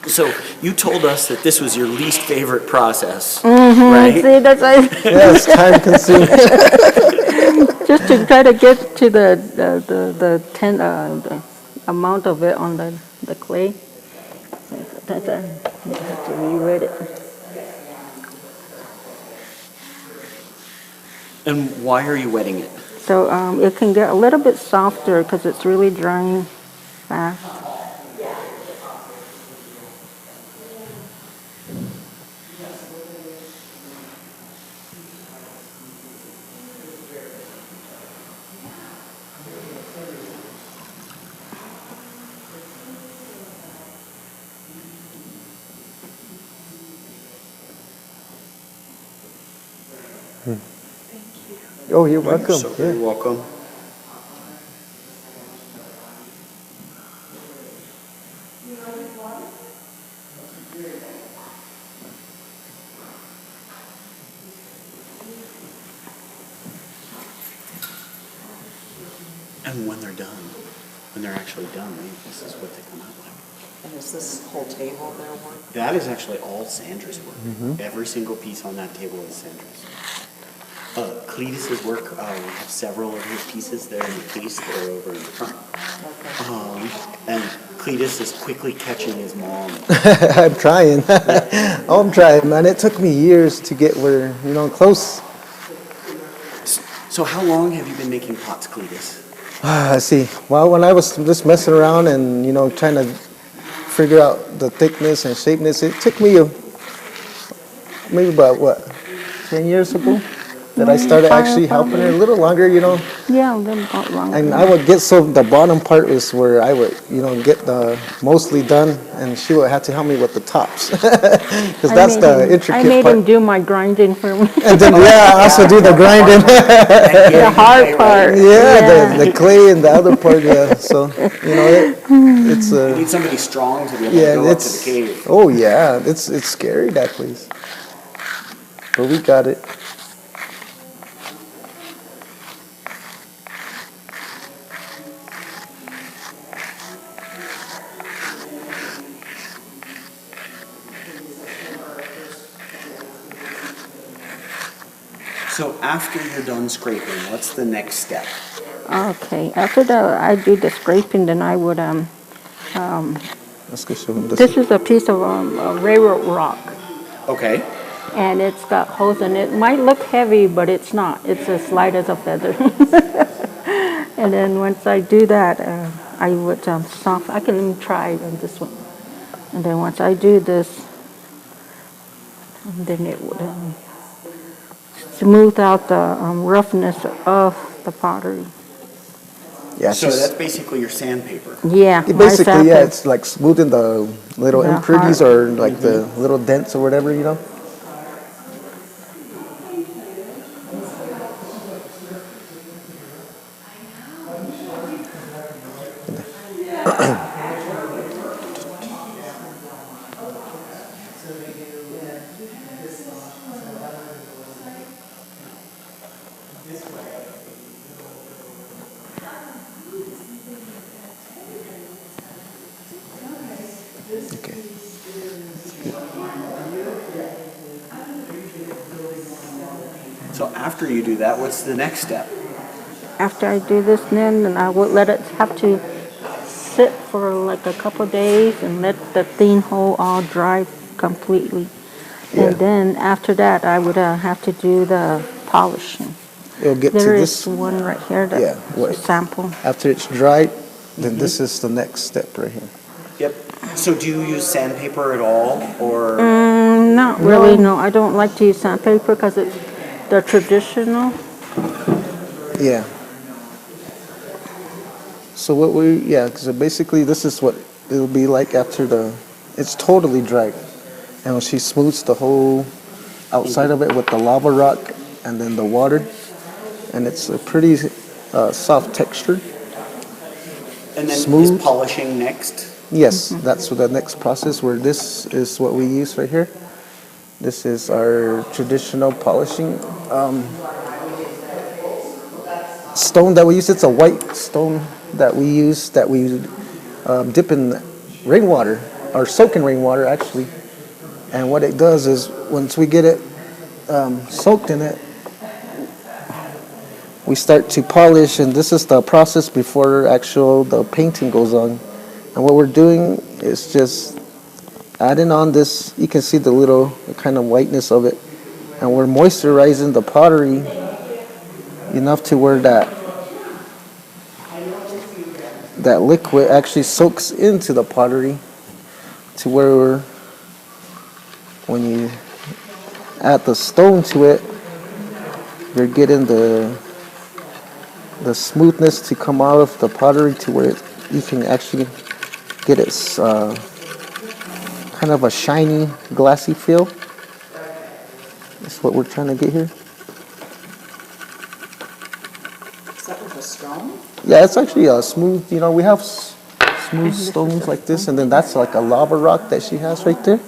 So you told us that this was your least favorite process, Mm-hmm. right? See, that's like, Yeah, it's time consuming. just to try to get to the amount of it on the clay. You have to re-read it. And why are you wetting it? So it can get a little bit softer because it's really drying fast. Oh, you're welcome. So Yeah. you're welcome. And when they're done, when they're actually done, this is what they come out like. And is this whole table their work? That is actually all Sandra's work. Every single piece on that table is Sandra's. Cletus's work, we have several of his pieces there in the case that are over in the front. And Cletus is quickly catching his mom. I'm trying. Oh, I'm trying, man. It took me years to get where, close. So how long have you been making pots, Cletus? I see. Well, when I was just messing around and, trying to figure out the thickness and shapeness, it took me maybe about, 10 years ago that I started actually helping her. A little longer, Yeah, a little bit longer. And I would get, so the bottom part is where I would, get the mostly done, and she would have to help me with the tops. Because that's the intricate I made part. him do my grinding for me. And then, I also do the grinding. The hard part. Yeah, the clay and the other part, yeah. So, it's You need somebody strong to be able to yeah, go up to the it's, cave. oh yeah, it's scary, that place. But we got it. So after you're done scraping, what's the next step? Okay, after I do the scraping, then I would, Let's go show them this. this is a piece of railroad rock. Okay. And it's got holes in it. It might look heavy, but it's not. It's as light as a feather. And then once I do that, I would I can even try on this one. And then once I do this, then it would smooth out the roughness of the pottery. Yeah, So that's basically your sandpaper. Yeah, my basically, yeah, sandpaper. it's like smoothing the little The impurities hard- or like the little dents or whatever, Okay. So after you do that, what's the next step? After I do this, then I would let it have to sit for like a couple days and let the thin hole all dry completely. Yeah. And then after that, I would have to do the polishing. It'll get to There is this. one right here that Yeah, what- sample. After it's dried, then this is the next step right here. Yep. So do you use sandpaper at all, or? Not really, no. I don't like to use sandpaper because it's the traditional. Yeah. So so basically this is what it'll be like after it's totally dry. And she smooths the whole outside of it with the lava rock and then the water. And it's a pretty soft texture. And then Smooth. is polishing next? Yes, that's the next process where this is what we use right here. This is our traditional polishing stone that we use. It's a white stone that we use that we dip in rainwater or soak in rainwater actually. And what it does is once we get it soaked in it, we start to polish, and this is the process before the painting goes on. And what we're doing is just adding on this. You can see the little kind of whiteness of it, and we're moisturizing the pottery enough to where that liquid actually soaks into the pottery, to where when you add the stone to it, you're getting the smoothness to come out of the pottery to where you can actually get it kind of a shiny, glassy feel. That's what we're trying to get here. Is that with a stone? Yeah, it's actually a smooth, we have smooth stones like this, and then that's like a lava rock that she has right there.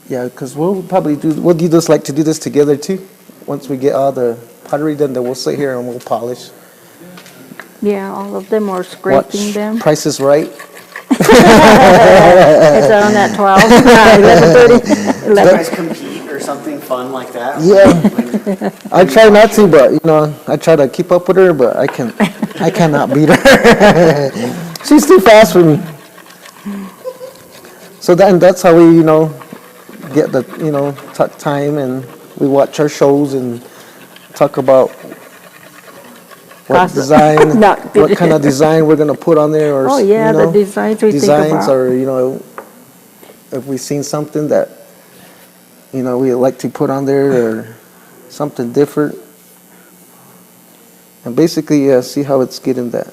Yeah, because we'll do this like to do this together too. Once we get all the pottery done, then we'll sit here and we'll polish. Yeah, all of them are scraping Watch them. Price is Right. It's on that 12, 11:30, Do you 11. guys compete or something fun like that? Yeah. I try not to, but I try to keep up with her, but I cannot beat her. She's too fast for me. So that's how we, get the, talk time, and we watch our shows and talk about what Awesome. design, Not what kind of design we're gonna put on there, or Oh, yeah, the designs we think about. or if we've seen something that we like to put on there or something different, and basically see how it's getting the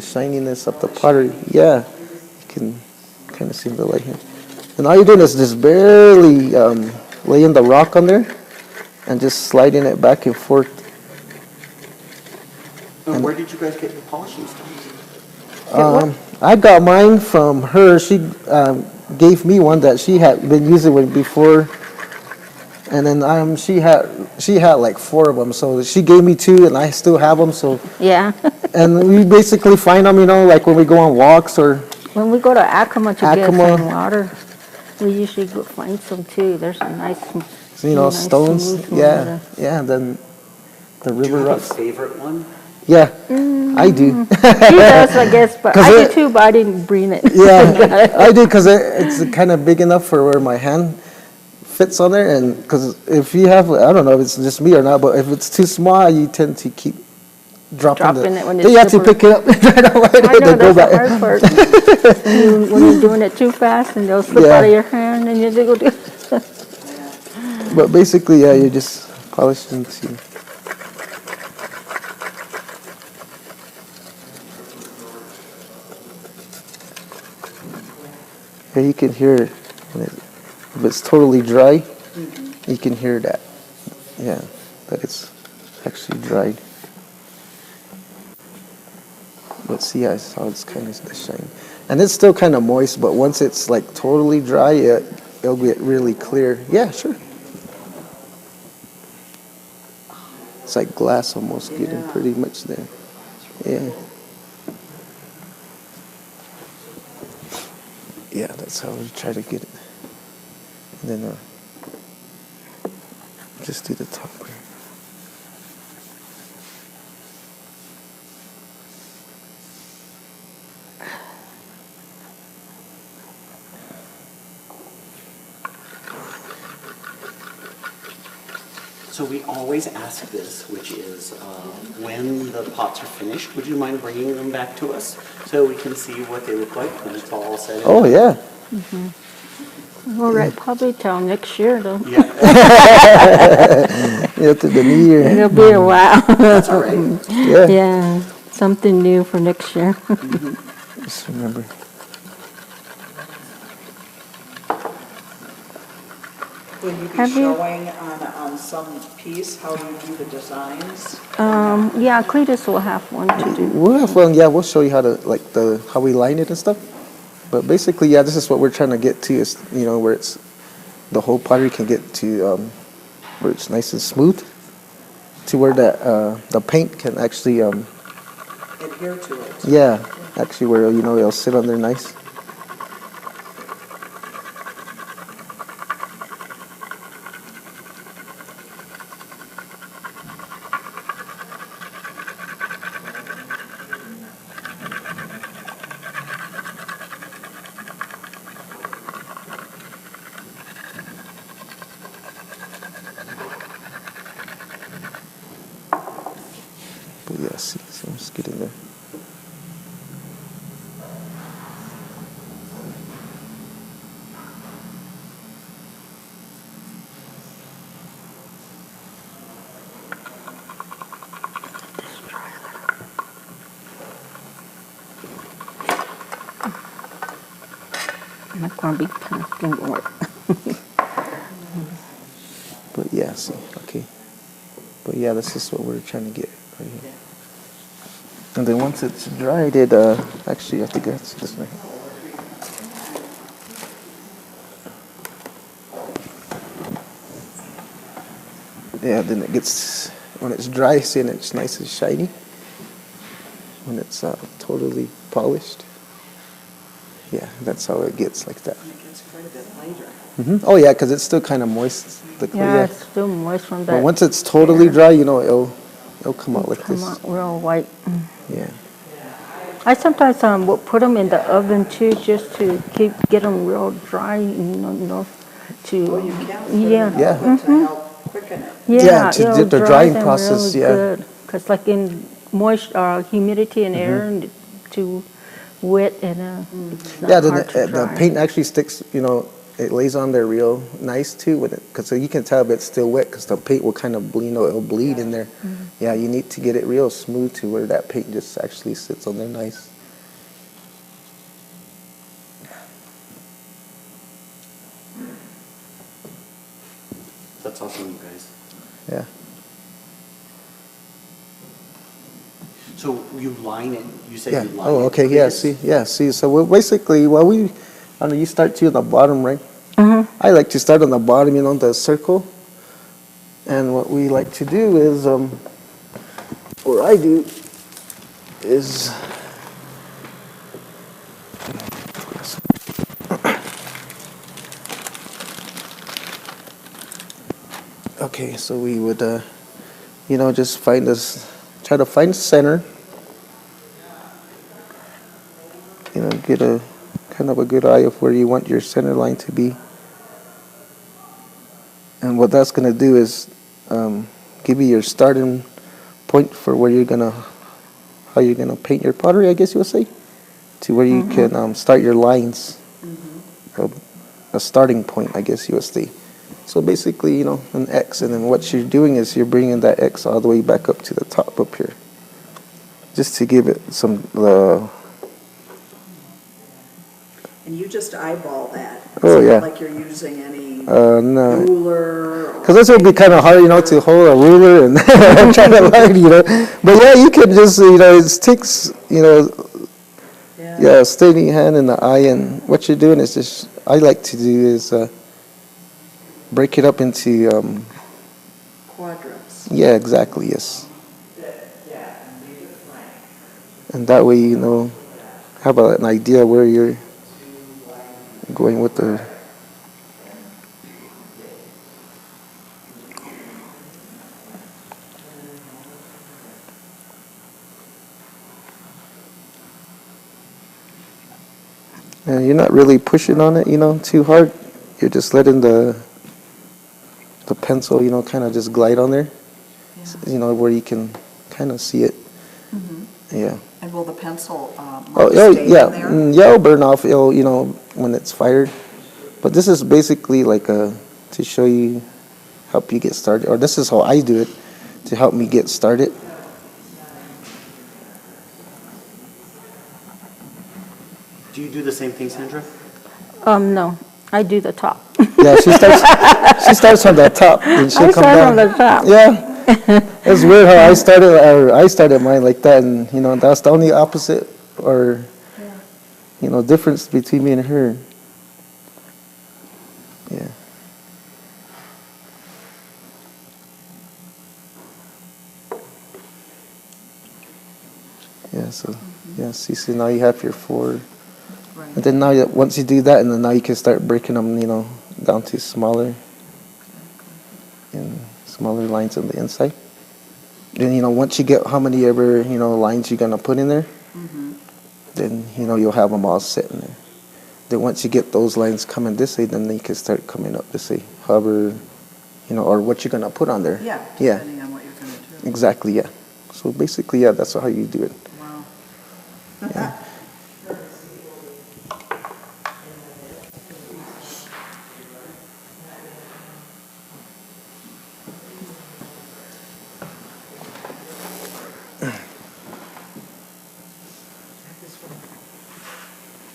shininess of the pottery. Yeah, you can kind of see the light here. And all you're doing is just barely laying the rock on there and just sliding it back and forth. And where did you guys get your polishing stones? I got mine from her. She gave me one that she had been using with before, and then she had like 4 of them. So she gave me 2, and I still have them. So Yeah. and we basically find them, like when we go on walks or. When we go to Acoma to get Acoma. some water, we usually go find some too. There's a nice, nice Stones. smooth Yeah, water. yeah. And then the Do you river have a rocks. favorite one? Yeah, I do. She does, I guess, but 'Cause I it- do too, but I didn't bring it. Yeah, I do, because it's kind of big enough for where my hand fits on there. And because if you have, I don't know if it's just me or not, but if it's too small, you tend to keep dropping Dropping it when then it's you have to slippery. pick it up and try to light I it know, and go that's the back. hard part. When you're doing it too fast and they'll slip Yeah. out of your hand and you have to go do. But basically, yeah, you're just polishing to. Yeah, you can hear if it's totally dry, you can hear that. Yeah, that it's actually dried. But see, I saw it's kind of the shine. And it's still kind of moist, but once it's like totally dry, it'll get really clear. Yeah, sure. It's like glass almost getting pretty much there. Yeah. Yeah, that's how we try to get it. And then just do the top here. So we always ask this, which is when the pots are finished, would you mind bringing them back to us so we can see what they look like when it's all said and Oh, done? yeah. All right, probably till next year though. Yeah, Yeah, to the new year. It'll be a while. that's all right. Yeah. Yeah, something new for next year. Just remember. Will you be Have you- showing on some piece how you do the designs? Yeah, Cletus will have one to do. We'll have fun. Yeah, we'll show you how to how we line it and stuff. But basically, yeah, this is what we're trying to get to is where it's the whole pottery can get to where it's nice and smooth, to where that the paint can actually Adhere to it. yeah, actually where it'll sit on there nice. But yeah, see, so I'm just getting there. My corned beef pan didn't work. But yeah, see, okay. But yeah, this is what we're trying to get right here. And then once it's dried, actually I think that's this way. Yeah, then it gets, when it's dry, see, and it's nice and shiny. When it's totally polished. Yeah, that's how it gets like that. And it gets quite a bit lighter. Oh yeah, because it's still kind of moist. The clay, Yeah, it's still moist from that. But once it's totally dry, it'll come out like Come this. out real white. Yeah. I sometimes will put them in the oven too, just to get them real dry, to, Well, you can put it in yeah. the Yeah. oven to help quicken it. Yeah, to it'll get the dry drying them process, really yeah. good. Because like in humidity and air, and too wet, and it's not Yeah, then hard to the dry. paint actually sticks, it lays on there real nice too with it. Because you can tell if it's still wet because the paint will kind of bleed, it'll bleed in there. Yeah, you need to get it real smooth to where that paint just actually sits on there nice. That's awesome, you guys. Yeah. So you line it, you said Yeah. you line it. Oh, okay. Yeah. Cletus? See. So basically, I know you start to the bottom, right? Mhm. I like to start on the bottom, the circle. And what we like to do is, or I do, is. Okay, so we would, just try to find center. Get a kind of a good eye of where you want your center line to be. And what that's going to do is give you your starting point for where how you're gonna paint your pottery, I guess you would say, to where you can start your lines. A starting point, I guess you would say. So basically, an X, and then what you're doing is you're bringing that X all the way back up to the top up here, just to give it some. And you just eyeball that. Oh, It's yeah. not like you're using any No. ruler. Because this would be kind of hard, to hold a ruler and try to line, But yeah, you can just, it takes, yeah, steady hand in the eye, and what you're doing is just, I like to do is break it up into, Quadrants. yeah, exactly, yes. And that way, have an idea where you're going with the. And you're not really pushing on it, too hard. You're just letting the the pencil, you know, kind of just glide on there, you know, where you can kind of see it. Yeah. And will the pencil Oh, mark oh, stay yeah, in there? yeah, it'll burn off, it'll, you know, when it's fired. But this is basically like to show you, help you get started, or this is how I do it, to help me get started. Do you do the same thing, Sandra? No, I do the top. Yeah, she starts on the top, and she'll I come start down. on the top. Yeah, it's weird how I started mine like that, and you know that's the only opposite or you know difference between me and her. Yeah. Yeah. So yeah, see, so now you have your four. Right. And then now, once you do that, and then now you can start breaking them, you know, down to smaller lines on the inside. And you know, once you get how many ever you know lines you're gonna put in there, then you know you'll have them all set in there. Then once you get those lines coming this way, then you can start coming up this way, however, you know, or what you're gonna put on there. Yeah, Yeah. depending on what you're going to do. Exactly. Yeah. So basically, yeah, that's how you do it. Wow. Yeah.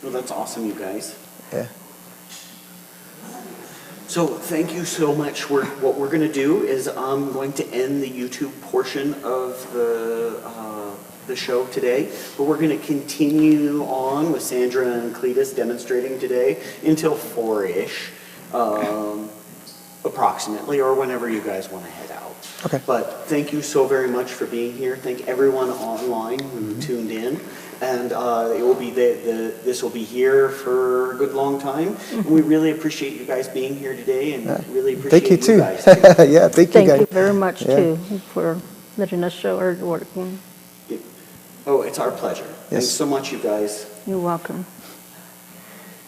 Well, that's awesome, you guys. Yeah. So thank you so much. What we're going to do is I'm going to end the YouTube portion of the show today, but we're going to continue on with Sandra and Cletus demonstrating today until 4-ish, approximately, or whenever you guys want to head out. Okay. But thank you so very much for being here. Thank everyone online who tuned in. And it will be this will be here for a good long time. And we really appreciate you guys being here today, and really appreciate Thank you too. guys too. Yeah. Thank you Thank guys. you very much, Yeah. too, for letting us show our work. Oh, it's our pleasure. Thanks Yes. so much, you guys. You're welcome.